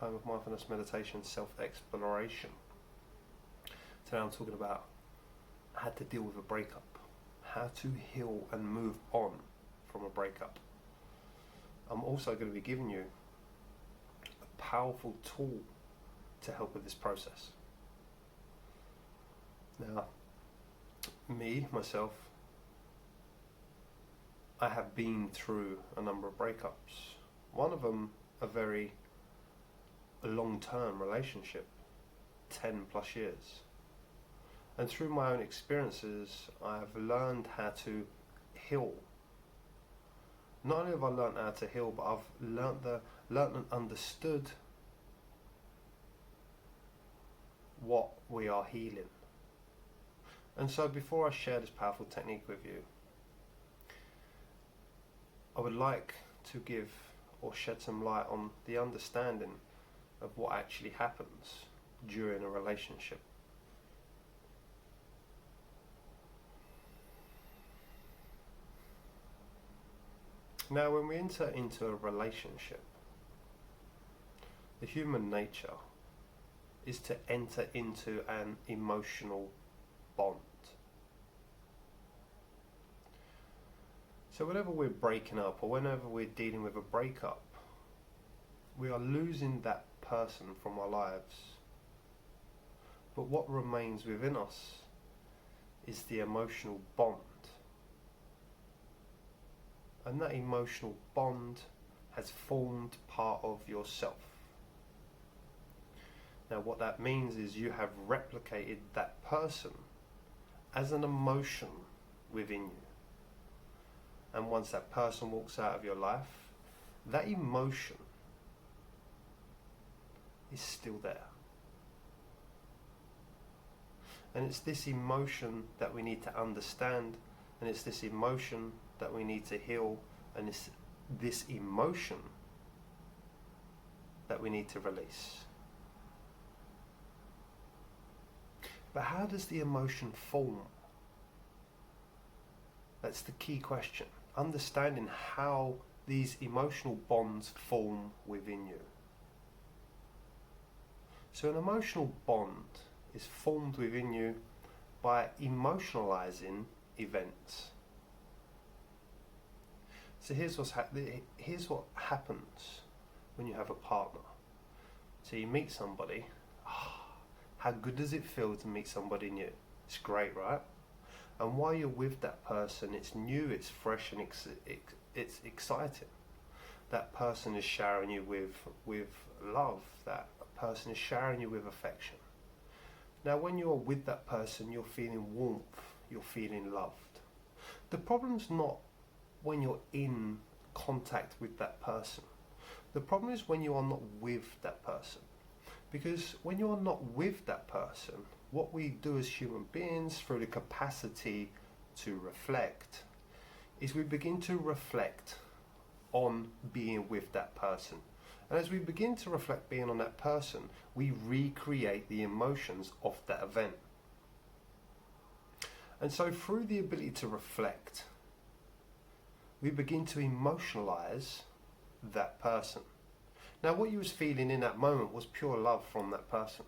home of mindfulness, meditation, self-exploration. Today I'm talking about how to deal with a breakup, how to heal and move on from a breakup. I'm also going to be giving you a powerful tool to help with this process. Now, myself, I have been through a number of breakups. One of them, a very long-term relationship, 10 plus years. And through my own experiences, I've learned how to heal. Not only have I learned how to heal, but I've learned and understood what we are healing. And so before I share this powerful technique with you, I would like to give or shed some light on the understanding of what actually happens during a relationship. Now, when we enter into a relationship, the human nature is to enter into an emotional bond. So whenever we're breaking up or whenever we're dealing with a breakup, we are losing that person from our lives. But what remains within us is the emotional bond. And that emotional bond has formed part of yourself. Now what that means is you have replicated that person as an emotion within you. And once that person walks out of your life, that emotion is still there. And it's this emotion that we need to understand, and it's this emotion that we need to heal, and it's this emotion that we need to release. But how does the emotion form? That's the key question. Understanding how these emotional bonds form within you. So an emotional bond is formed within you by emotionalizing events. So here's what happens when you have a partner. So you meet somebody. How good does it feel to meet somebody new? It's great, right? And while you're with that person, it's new, it's fresh, and it's exciting. That person is showering you with love. That person is showering you with affection. Now when you're with that person, you're feeling warmth, you're feeling loved. The problem's not when you're in contact with that person. The problem is when you are not with that person. Because when you're not with that person, what we do as human beings through the capacity to reflect is we begin to reflect on being with that person. And as we begin to reflect being on that person, we recreate the emotions of that event. And so through the ability to reflect, we begin to emotionalize that person. Now what you was feeling in that moment was pure love from that person.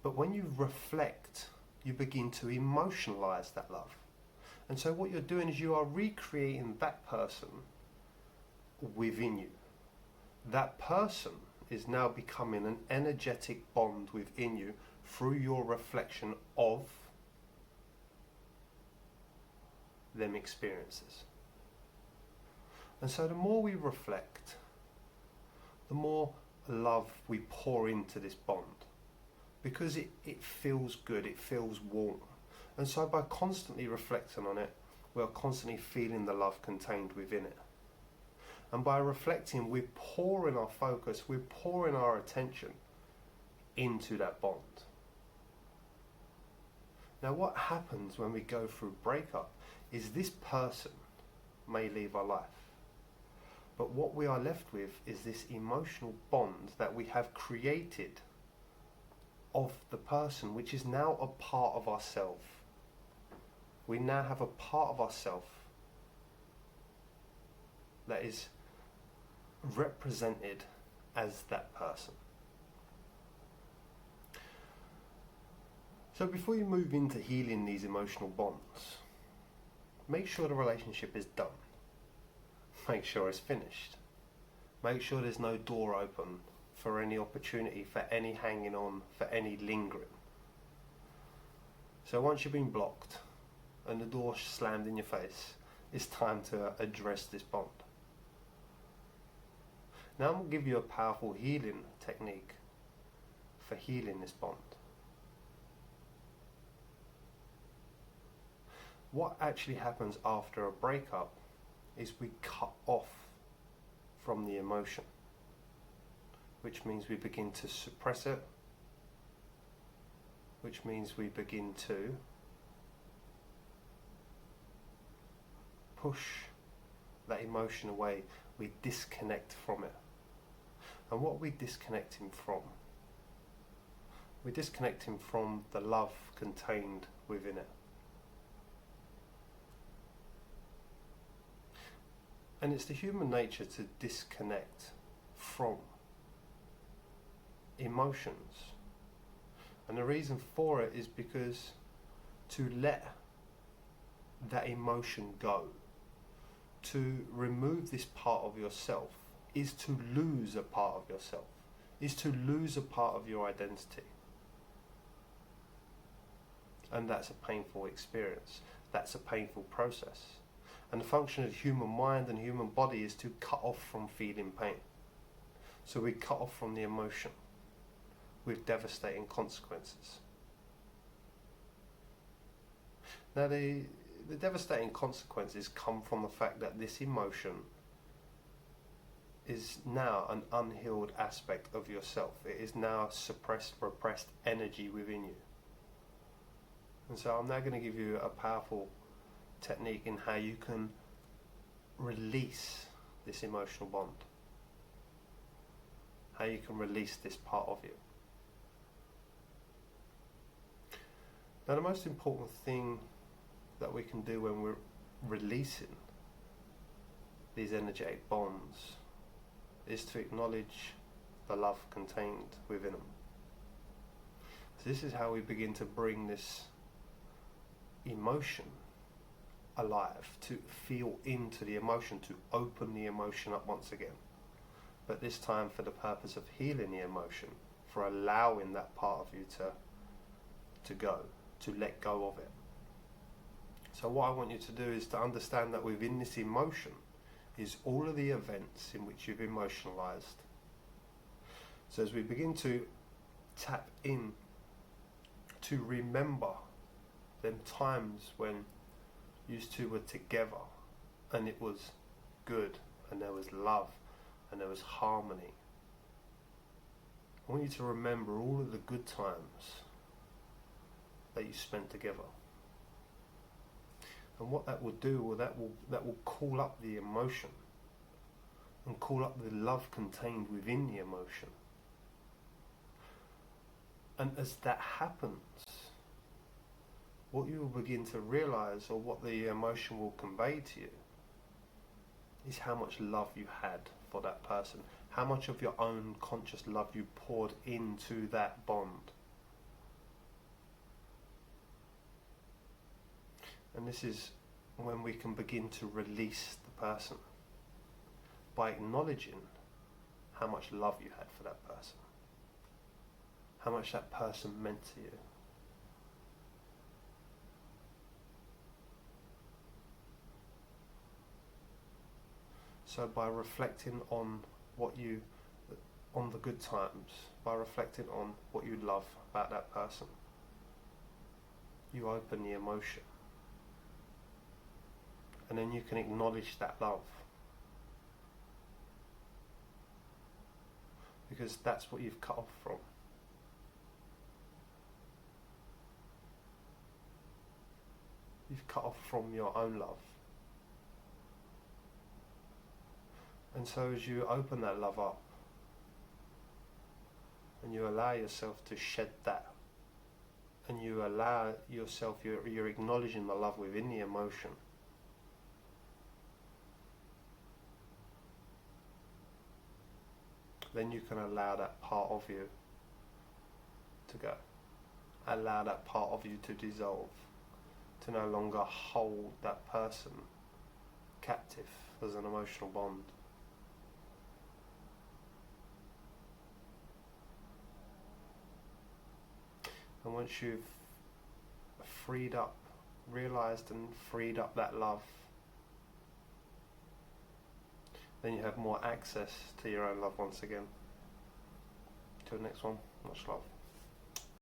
But when you reflect, you begin to emotionalize that love. And so what you're doing is you are recreating that person within you. That person is now becoming an energetic bond within you through your reflection of them experiences. And so the more we reflect, the more love we pour into this bond. Because it feels good, it feels warm. And so by constantly reflecting on it, we are constantly feeling the love contained within it. And by reflecting, we're pouring our focus, we're pouring our attention into that bond. Now what happens when we go through breakup is this person may leave our life. But what we are left with is this emotional bond that we have created of the person, which is now a part of ourselves. We now have a part of ourselves that is represented as that person. So before you move into healing these emotional bonds, make sure the relationship is done. Make sure it's finished. Make sure there's no door open for any opportunity, for any hanging on, for any lingering. So once you've been blocked and the door slammed in your face, it's time to address this bond. Now I'm going to give you a powerful healing technique for healing this bond. What actually happens after a breakup is we cut off from the emotion, which means we begin to suppress it, which means we begin to push that emotion away. We disconnect from it. And what are we disconnecting from? We're disconnecting from the love contained within it. And it's the human nature to disconnect from emotions. And the reason for it is because to let that emotion go, to remove this part of yourself, is to lose a part of yourself, is to lose a part of your identity. And that's a painful experience. That's a painful process. And the function of the human mind and human body is to cut off from feeling pain. So we cut off from the emotion with devastating consequences. Now the devastating consequences come from the fact that this emotion is now an unhealed aspect of yourself. It is now suppressed, repressed energy within you. And so I'm now going to give you a powerful technique in how you can release this emotional bond. How you can release this part of you. Now the most important thing that we can do when we're releasing these energetic bonds is to acknowledge the love contained within them. So this is how we begin to bring this emotion alive, to feel into the emotion, to open the emotion up once again. But this time for the purpose of healing the emotion, for allowing that part of you to go, to let go of it. So what I want you to do is to understand that within this emotion is all of the events in which you've emotionalized. So as we begin to tap in to remember them times when you two were together and it was good and there was love and there was harmony. I want you to remember all of the good times that you spent together. And what that will do, well, that will call up the emotion and call up the love contained within the emotion. And as that happens, what you will begin to realize, or what the emotion will convey to you, is how much love you had for that person, how much of your own conscious love you poured into that bond. And this is when we can begin to release the person by acknowledging how much love you had for that person, how much that person meant to you. So by reflecting on on the good times, by reflecting on what you love about that person, you open the emotion. And then you can acknowledge that love. Because that's what you've cut off from. You've cut off from your own love. And so as you open that love up, and you allow yourself to shed that, and you allow yourself, you're acknowledging the love within the emotion, then you can allow that part of you to go. allow that part of you to dissolve, to no longer hold that person captive as an emotional bond. And once you've realised and freed up that love, then you have more access to your own love once again. Till next one, much love.